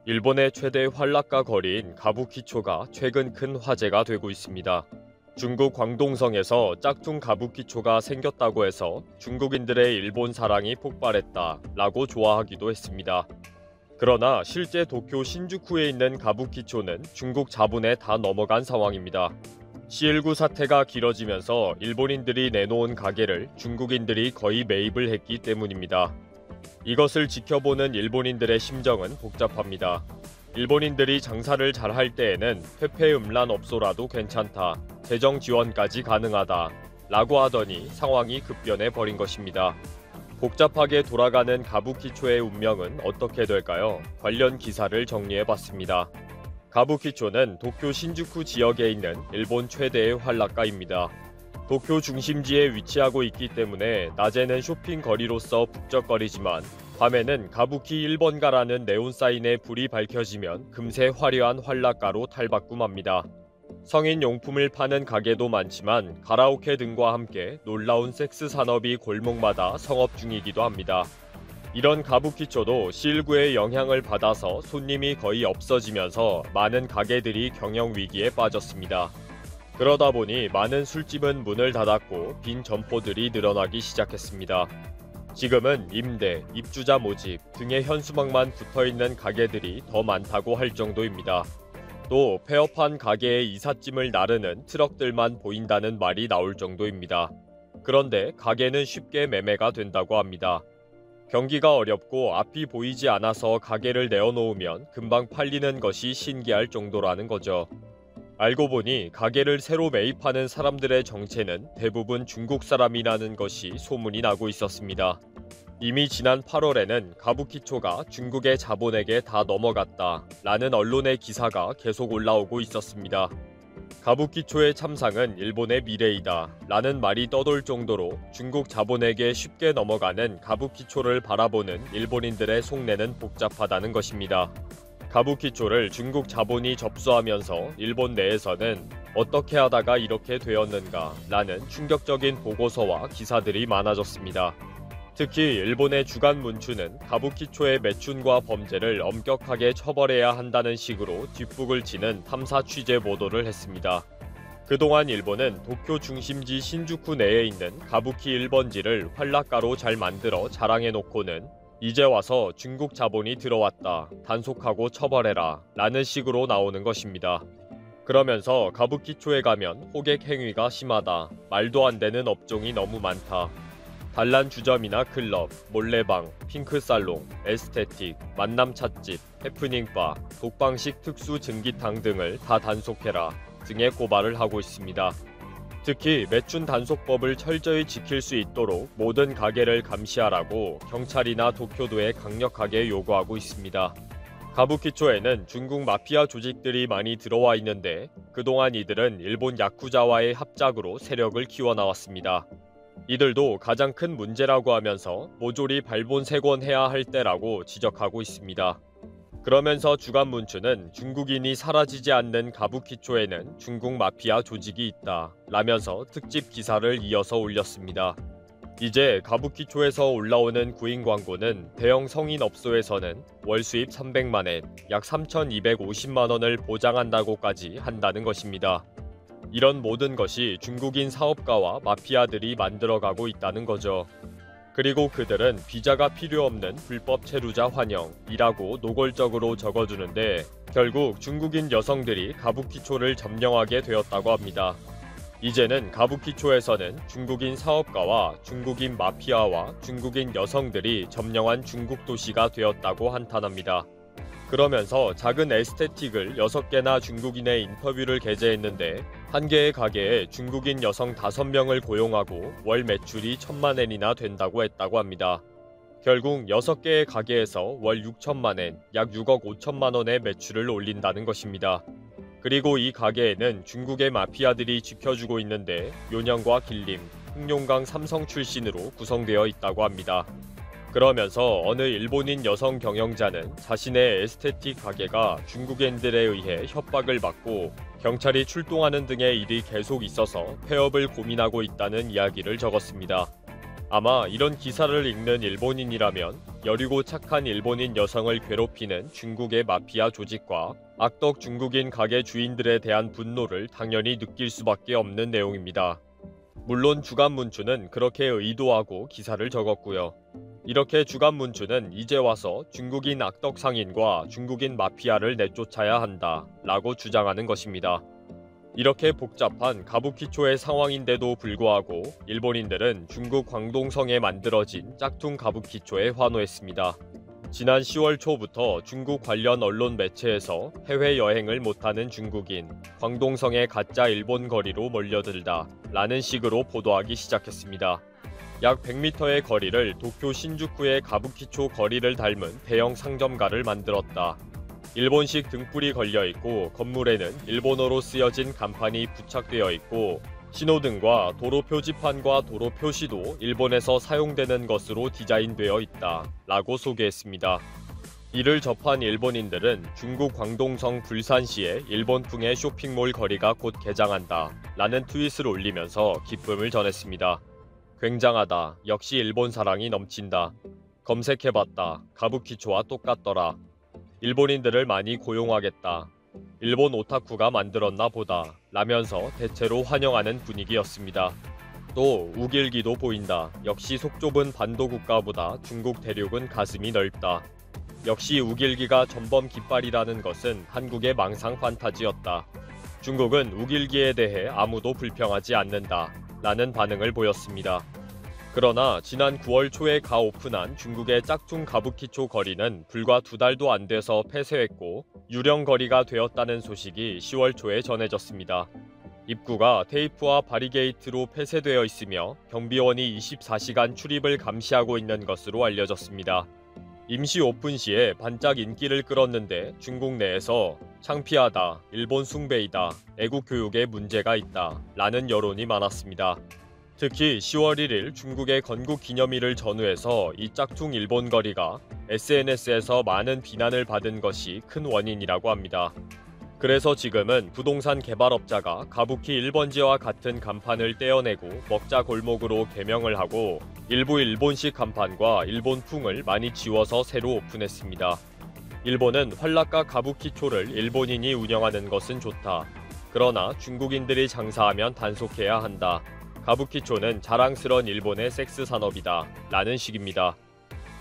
일본의 최대 환락가 거리인 가부키초가 최근 큰 화제가 되고 있습니다. 중국 광동성에서 짝퉁 가부키초가 생겼다고 해서 중국인들의 일본 사랑이 폭발했다라고 좋아하기도 했습니다. 그러나 실제 도쿄 신주쿠에 있는 가부키초는 중국 자본에 다 넘어간 상황입니다. C19 사태가 길어지면서 일본인들이 내놓은 가게를 중국인들이 거의 매입을 했기 때문입니다. 이것을 지켜보는 일본인들의 심정은 복잡합니다. 일본인들이 장사를 잘할 때에는 퇴폐음란업소라도 괜찮다, 재정 지원까지 가능하다 라고 하더니 상황이 급변해 버린 것입니다. 복잡하게 돌아가는 가부키초의 운명은 어떻게 될까요? 관련 기사를 정리해봤습니다. 가부키초는 도쿄 신주쿠 지역에 있는 일본 최대의 환락가입니다. 도쿄 중심지에 위치하고 있기 때문에 낮에는 쇼핑 거리로서 북적거리지만 밤에는 가부키 1번가라는 네온사인에 불이 밝혀지면 금세 화려한 환락가로 탈바꿈합니다. 성인 용품을 파는 가게도 많지만 가라오케 등과 함께 놀라운 섹스 산업이 골목마다 성업 중이기도 합니다. 이런 가부키초도 C19의 영향을 받아서 손님이 거의 없어지면서 많은 가게들이 경영 위기에 빠졌습니다. 그러다 보니 많은 술집은 문을 닫았고 빈 점포들이 늘어나기 시작했습니다. 지금은 임대, 입주자 모집 등의 현수막만 붙어있는 가게들이 더 많다고 할 정도입니다. 또 폐업한 가게의 이삿짐을 나르는 트럭들만 보인다는 말이 나올 정도입니다. 그런데 가게는 쉽게 매매가 된다고 합니다. 경기가 어렵고 앞이 보이지 않아서 가게를 내어놓으면 금방 팔리는 것이 신기할 정도라는 거죠. 알고 보니 가게를 새로 매입하는 사람들의 정체는 대부분 중국 사람이라는 것이 소문이 나고 있었습니다. 이미 지난 8월에는 가부키초가 중국의 자본에게 다 넘어갔다 라는 언론의 기사가 계속 올라오고 있었습니다. 가부키초의 참상은 일본의 미래이다 라는 말이 떠돌 정도로 중국 자본에게 쉽게 넘어가는 가부키초를 바라보는 일본인들의 속내는 복잡하다는 것입니다. 가부키초를 중국 자본이 접수하면서 일본 내에서는 어떻게 하다가 이렇게 되었는가 라는 충격적인 보고서와 기사들이 많아졌습니다. 특히 일본의 주간 문춘은 가부키초의 매춘과 범죄를 엄격하게 처벌해야 한다는 식으로 뒷북을 치는 탐사 취재 보도를 했습니다. 그동안 일본은 도쿄 중심지 신주쿠 내에 있는 가부키 1번지를 환락가로 잘 만들어 자랑해놓고는 이제 와서 중국 자본이 들어왔다, 단속하고 처벌해라 라는 식으로 나오는 것입니다. 그러면서 가부키초에 가면 호객 행위가 심하다, 말도 안 되는 업종이 너무 많다, 단란 주점이나 클럽, 몰래방, 핑크살롱, 에스테틱, 만남 찻집, 해프닝바, 독방식 특수 증기탕 등을 다 단속해라 등의 고발을 하고 있습니다. 특히 매춘 단속법을 철저히 지킬 수 있도록 모든 가게를 감시하라고 경찰이나 도쿄도에 강력하게 요구하고 있습니다. 가부키초에는 중국 마피아 조직들이 많이 들어와 있는데 그동안 이들은 일본 야쿠자와의 합작으로 세력을 키워나왔습니다. 이들도 가장 큰 문제라고 하면서 모조리 발본색원해야 할 때라고 지적하고 있습니다. 그러면서 주간 문춘은 중국인이 사라지지 않는 가부키초에는 중국 마피아 조직이 있다 라면서 특집 기사를 이어서 올렸습니다. 이제 가부키초에서 올라오는 구인 광고는 대형 성인업소에서는 월 수입 300만엔, 약 3,250만원을 보장한다고까지 한다는 것입니다. 이런 모든 것이 중국인 사업가와 마피아들이 만들어가고 있다는 거죠. 그리고 그들은 비자가 필요 없는 불법 체류자 환영이라고 노골적으로 적어주는데 결국 중국인 여성들이 가부키초를 점령하게 되었다고 합니다. 이제는 가부키초에서는 중국인 사업가와 중국인 마피아와 중국인 여성들이 점령한 중국 도시가 되었다고 한탄합니다. 그러면서 작은 에스테틱을 6개나 중국인의 인터뷰를 게재했는데 한 개의 가게에 중국인 여성 5명을 고용하고 월 매출이 1,000만엔이나 된다고 했다고 합니다. 결국 6개의 가게에서 월 6천만엔, 약 6억 5천만원의 매출을 올린다는 것입니다. 그리고 이 가게에는 중국의 마피아들이 지켜주고 있는데 요령과 길림, 흑룡강 삼성 출신으로 구성되어 있다고 합니다. 그러면서 어느 일본인 여성 경영자는 자신의 에스테틱 가게가 중국인들에 의해 협박을 받고 경찰이 출동하는 등의 일이 계속 있어서 폐업을 고민하고 있다는 이야기를 적었습니다. 아마 이런 기사를 읽는 일본인이라면 여리고 착한 일본인 여성을 괴롭히는 중국의 마피아 조직과 악덕 중국인 가게 주인들에 대한 분노를 당연히 느낄 수밖에 없는 내용입니다. 물론 주간문춘은 그렇게 의도하고 기사를 적었고요. 이렇게 주간문춘은 이제 와서 중국인 악덕 상인과 중국인 마피아를 내쫓아야 한다 라고 주장하는 것입니다. 이렇게 복잡한 가부키초의 상황인데도 불구하고 일본인들은 중국 광동성에 만들어진 짝퉁 가부키초에 환호했습니다. 지난 10월 초부터 중국 관련 언론 매체에서 해외여행을 못하는 중국인, 광동성의 가짜 일본 거리로 몰려들다 라는 식으로 보도하기 시작했습니다. 약 100m의 거리를 도쿄 신주쿠의 가부키초 거리를 닮은 대형 상점가를 만들었다. 일본식 등불이 걸려있고 건물에는 일본어로 쓰여진 간판이 부착되어 있고 신호등과 도로 표지판과 도로 표시도 일본에서 사용되는 것으로 디자인되어 있다 라고 소개했습니다. 이를 접한 일본인들은 중국 광동성 불산시의 일본풍의 쇼핑몰 거리가 곧 개장한다 라는 트윗을 올리면서 기쁨을 전했습니다. 굉장하다. 역시 일본 사랑이 넘친다. 검색해봤다. 가부키초와 똑같더라. 일본인들을 많이 고용하겠다. 일본 오타쿠가 만들었나 보다 라면서 대체로 환영하는 분위기였습니다. 또 우길기도 보인다. 역시 속 좁은 반도 국가보다 중국 대륙은 가슴이 넓다. 역시 우길기가 전범 깃발이라는 것은 한국의 망상 판타지였다. 중국은 우길기에 대해 아무도 불평하지 않는다 라는 반응을 보였습니다. 그러나 지난 9월 초에 오픈한 중국의 짝퉁 가부키초 거리는 불과 2달도 안 돼서 폐쇄했고 유령 거리가 되었다는 소식이 10월 초에 전해졌습니다. 입구가 테이프와 바리게이트로 폐쇄되어 있으며 경비원이 24시간 출입을 감시하고 있는 것으로 알려졌습니다. 임시 오픈 시에 반짝 인기를 끌었는데 중국 내에서 창피하다, 일본 숭배이다, 애국 교육에 문제가 있다 라는 여론이 많았습니다. 특히 10월 1일 중국의 건국 기념일을 전후해서 이 짝퉁 일본 거리가 SNS에서 많은 비난을 받은 것이 큰 원인이라고 합니다. 그래서 지금은 부동산 개발업자가 가부키 1번지와 같은 간판을 떼어내고 먹자 골목으로 개명을 하고 일부 일본식 간판과 일본풍을 많이 지워서 새로 오픈했습니다. 일본은 활락가 가부키초를 일본인이 운영하는 것은 좋다. 그러나 중국인들이 장사하면 단속해야 한다. 가부키초는 자랑스런 일본의 섹스 산업이다 라는 식입니다.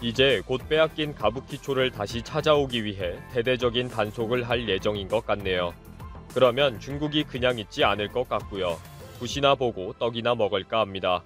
이제 곧 빼앗긴 가부키초를 다시 찾아오기 위해 대대적인 단속을 할 예정인 것 같네요. 그러면 중국이 그냥 있지 않을 것 같고요. 굿이나 보고 떡이나 먹을까 합니다.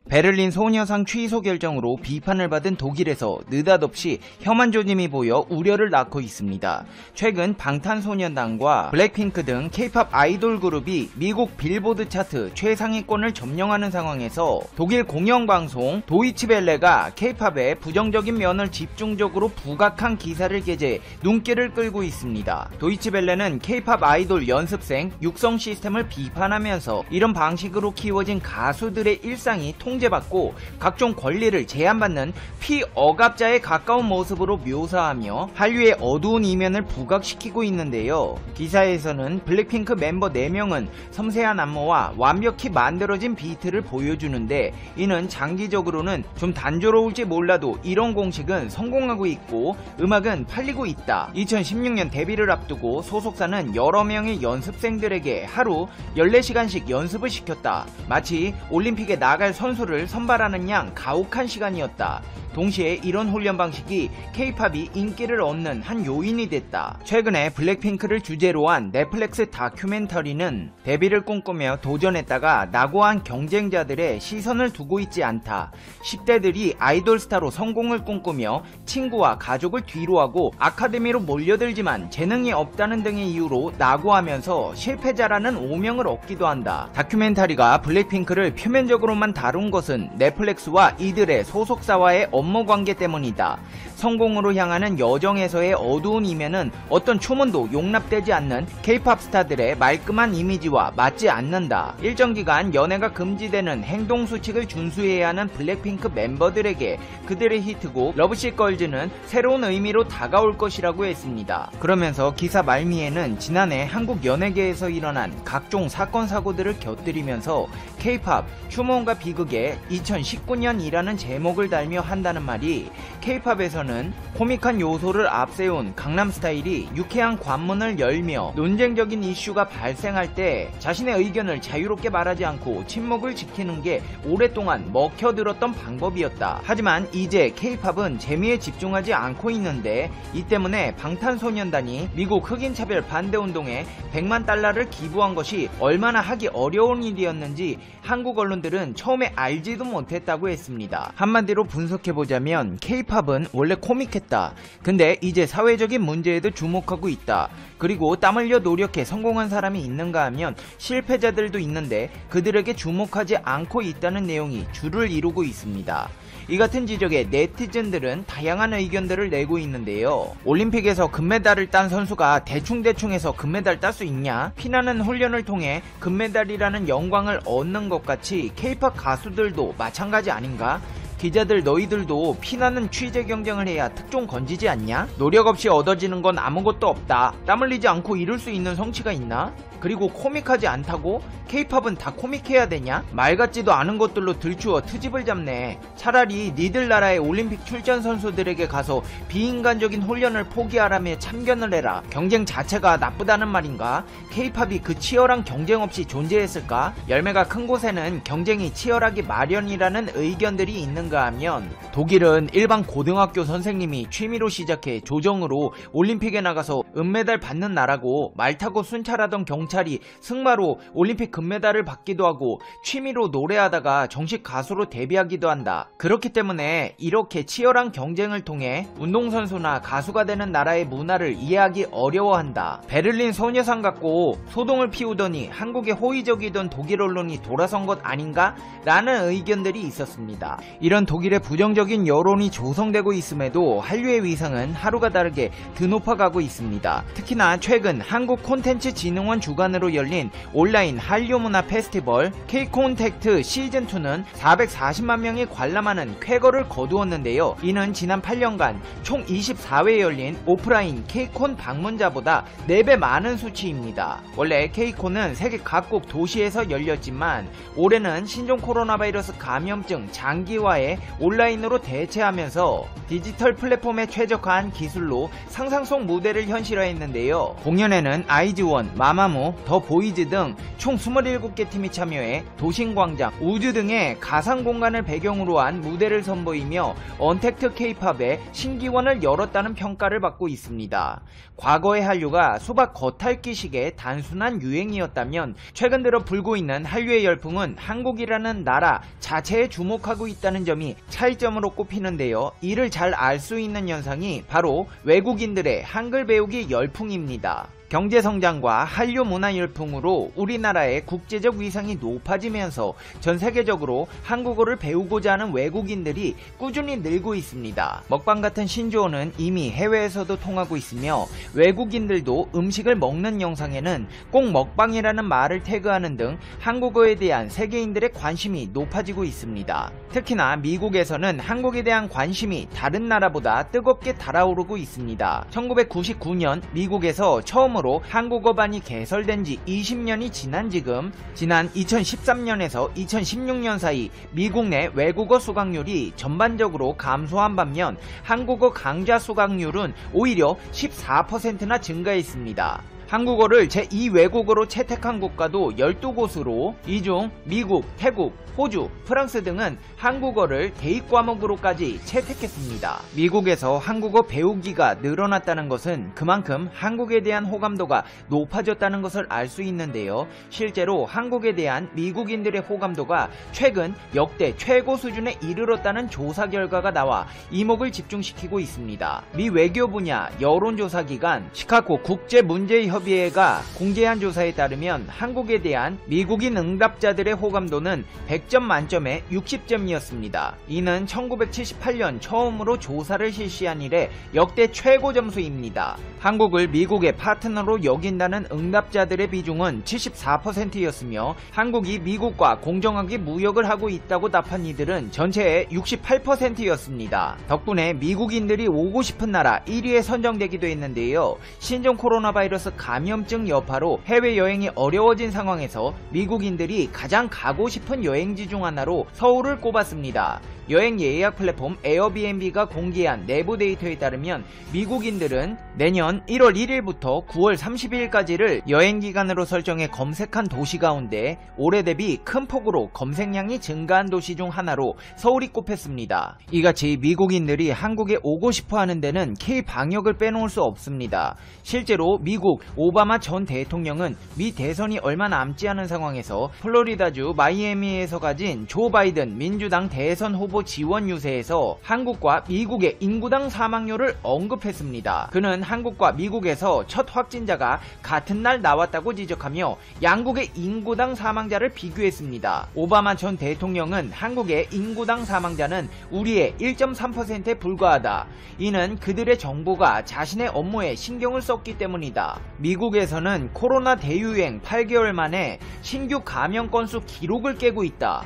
베를린 소녀상 취소 결정으로 비판을 받은 독일에서 느닷없이 혐한 조짐이 보여 우려를 낳고 있습니다. 최근 방탄소년단과 블랙핑크 등 K-팝 아이돌 그룹이 미국 빌보드 차트 최상위권을 점령하는 상황에서 독일 공영방송 도이치벨레가 K-팝의 부정적인 면을 집중적으로 부각한 기사를 게재 눈길을 끌고 있습니다. 도이치벨레는 K-팝 아이돌 연습생 육성 시스템을 비판하면서 이런 방식으로 키워진 가수들의 일상이 통제받고 각종 권리를 제한받는 피억압자에 가까운 모습으로 묘사하며 한류의 어두운 이면을 부각시키고 있는데요. 기사에서는 블랙핑크 멤버 4명은 섬세한 안무와 완벽히 만들어진 비트를 보여주는데 이는 장기적으로는 좀 단조로울지 몰라도 이런 공식은 성공하고 있고 음악은 팔리고 있다. 2016년 데뷔를 앞두고 소속사는 여러 명의 연습생들에게 하루 14시간씩 연습을 시켰다. 마치 올림픽에 나갈 선수를 선발하는 양 가혹한 시간이었다. 동시에 이런 훈련 방식이 K-팝이 인기를 얻는 한 요인이 됐다. 최근에 블랙핑크를 주제로 한 넷플릭스 다큐멘터리는 데뷔를 꿈꾸며 도전했다가 낙오한 경쟁자들의 시선을 두고 있지 않다. 10대들이 아이돌 스타로 성공을 꿈꾸며 친구와 가족을 뒤로하고 아카데미로 몰려들지만 재능이 없다는 등의 이유로 낙오하면서 실패자라는 오명을 얻기도 한다. 다큐멘터리가 블랙핑크를 표면적으로만 다룬 것은 넷플릭스와 이들의 소속사와의 업무 관계 때문이다. 성공으로 향하는 여정에서의 어두운 이면은 어떤 추문도 용납되지 않는 K-팝 스타들의 말끔한 이미지와 맞지 않는다. 일정 기간 연애가 금지되는 행동 수칙을 준수해야 하는 블랙핑크 멤버들에게 그들의 히트곡 러브식 걸즈는 새로운 의미로 다가올 것이라고 했습니다. 그러면서 기사 말미에는 지난해 한국 연예계에서 일어난 각종 사건 사고들을 곁들이면서 K-팝 추모음과 비극의 2019년이라는 제목을 달며 한다는 말이 K-팝에서는 코믹한 요소를 앞세운 강남스타일이 유쾌한 관문을 열며 논쟁적인 이슈가 발생할 때 자신의 의견을 자유롭게 말하지 않고 침묵을 지키는 게 오랫동안 먹혀들었던 방법이었다. 하지만 이제 K-팝은 재미에 집중하지 않고 있는데, 이 때문에 방탄소년단이 미국 흑인 차별 반대 운동에 100만 달러를 기부한 것이 얼마나 하기 어려운 일이었는지 한국 언론들은 처음에 알지도 못했다고 했습니다. 한마디로 분석해보자면 K-팝은 원래 코믹했다. 근데 이제 사회적인 문제에도 주목하고 있다. 그리고 땀 흘려 노력해 성공한 사람이 있는가 하면 실패자들도 있는데 그들에게 주목하지 않고 있다는 내용이 주를 이루고 있습니다. 이 같은 지적에 네티즌들은 다양한 의견들을 내고 있는데요. 올림픽에서 금메달을 딴 선수가 대충대충해서 금메달 딸 수 있냐? 피나는 훈련을 통해 금메달이라는 영광을 얻는 것 같이 K-팝 가수들도 마찬가지 아닌가? 기자들 너희들도 피나는 취재 경쟁을 해야 특종 건지지 않냐? 노력 없이 얻어지는 건 아무것도 없다. 땀 흘리지 않고 이룰 수 있는 성취가 있나? 그리고 코믹하지 않다고? K-팝은 다 코믹해야 되냐? 말 같지도 않은 것들로 들추어 트집을 잡네. 차라리 니들 나라의 올림픽 출전 선수들에게 가서 비인간적인 훈련을 포기하라며 참견을 해라. 경쟁 자체가 나쁘다는 말인가? K-팝이 그 치열한 경쟁 없이 존재했을까? 열매가 큰 곳에는 경쟁이 치열하기 마련이라는 의견들이 있는가 하면, 독일은 일반 고등학교 선생님이 취미로 시작해 조정으로 올림픽에 나가서 은메달 받는 나라고, 말 타고 순찰하던 경찰이 승마로 올림픽 금메달을 받기도 하고 취미로 노래하다가 정식 가수로 데뷔하기도 한다. 그렇기 때문에 이렇게 치열한 경쟁을 통해 운동선수나 가수가 되는 나라의 문화를 이해하기 어려워한다. 베를린 소녀상 갖고 소동을 피우더니 한국에 호의적이던 독일 언론이 돌아선 것 아닌가? 라는 의견들이 있었습니다. 이런 독일의 부정적인 여론이 조성되고 있음에도 한류의 위상은 하루가 다르게 드높아가고 있습니다. 특히나 최근 한국콘텐츠진흥원 주관으로 열린 온라인 한류문화 페스티벌 K-콘택트 시즌2는 440만 명이 관람하는 쾌거를 거두었는데요. 이는 지난 8년간 총 24회 열린 오프라인 K-콘 방문자보다 4배 많은 수치입니다. 원래 K-콘은 세계 각국 도시에서 열렸지만 올해는 신종 코로나 바이러스 감염증 장기화에 온라인으로 대체하면서 디지털 플랫폼에 최적화한 기술로 상상 속 무대를 현실화했는데요. 공연에는 아이즈원, 마마무, 더 보이즈 등 총 27개 팀이 참여해 도심광장, 우주 등의 가상 공간을 배경으로 한 무대를 선보이며 언택트 K-팝의 신기원을 열었다는 평가를 받고 있습니다. 과거의 한류가 수박 겉핥기식의 단순한 유행이었다면 최근 들어 불고 있는 한류의 열풍은 한국이라는 나라 자체에 주목하고 있다는 점이 차이점으로 꼽히는데요. 이를 잘 알 수 있는 현상이 바로 외국인들의 한글 배우기 열풍입니다. 경제성장과 한류 문화 열풍으로 우리나라의 국제적 위상이 높아지면서 전 세계적으로 한국어를 배우고자 하는 외국인들이 꾸준히 늘고 있습니다. 먹방 같은 신조어는 이미 해외에서도 통하고 있으며 외국인들도 음식을 먹는 영상에는 꼭 먹방이라는 말을 태그하는 등 한국어에 대한 세계인들의 관심이 높아지고 있습니다. 특히나 미국에서는 한국에 대한 관심이 다른 나라보다 뜨겁게 달아오르고 있습니다. 1999년 미국에서 처음으로 한국어반이 개설된 지 20년이 지난 지금, 지난 2013년에서 2016년 사이 미국 내 외국어 수강률이 전반적으로 감소한 반면 한국어 강좌 수강률은 오히려 14%나 증가했습니다. 한국어를 제2 외국어로 채택한 국가도 12곳으로, 이 중 미국, 태국, 호주, 프랑스 등은 한국어를 대입과목으로까지 채택했습니다. 미국에서 한국어 배우기가 늘어났다는 것은 그만큼 한국에 대한 호감도가 높아졌다는 것을 알 수 있는데요. 실제로 한국에 대한 미국인들의 호감도가 최근 역대 최고 수준에 이르렀다는 조사 결과가 나와 이목을 집중시키고 있습니다. 미 외교 분야 여론조사기관 시카고 국제문제협의회가 공개한 조사에 따르면 한국에 대한 미국인 응답자들의 호감도는 100점 만점에 60점이었습니다. 이는 1978년 처음으로 조사를 실시한 이래 역대 최고 점수입니다. 한국을 미국의 파트너로 여긴다는 응답자들의 비중은 74%였으며 한국이 미국과 공정하게 무역을 하고 있다고 답한 이들은 전체의 68%였습니다. 덕분에 미국인들이 오고 싶은 나라 1위에 선정되기도 했는데요. 신종 코로나 바이러스 감염증 여파로 해외여행이 어려워진 상황에서 미국인들이 가장 가고 싶은 여행지 중 하나로 서울을 꼽았습니다. 여행 예약 플랫폼 에어비앤비가 공개한 내부 데이터에 따르면 미국인들은 내년 1월 1일부터 9월 30일까지를 여행기간으로 설정해 검색한 도시 가운데 올해 대비 큰 폭으로 검색량이 증가한 도시 중 하나로 서울이 꼽혔습니다. 이같이 미국인들이 한국에 오고 싶어 하는 데는 K-방역을 빼놓을 수 없습니다. 실제로 미국 오바마 전 대통령은 미 대선이 얼마 남지 않은 상황에서 플로리다주 마이애미에서 가진 조 바이든 민주당 대선 후보 지원 유세에서 한국과 미국의 인구당 사망률을 언급했습니다. 그는 한국과 미국에서 첫 확진자가 같은 날 나왔다고 지적하며 양국의 인구당 사망자를 비교했습니다. 오바마 전 대통령은 한국의 인구당 사망자는 우리의 1.3%에 불과하다. 이는 그들의 정부가 자신의 업무에 신경을 썼기 때문이다. 미국에서는 코로나 대유행 8개월 만에 신규 감염 건수 기록을 깨고 있다.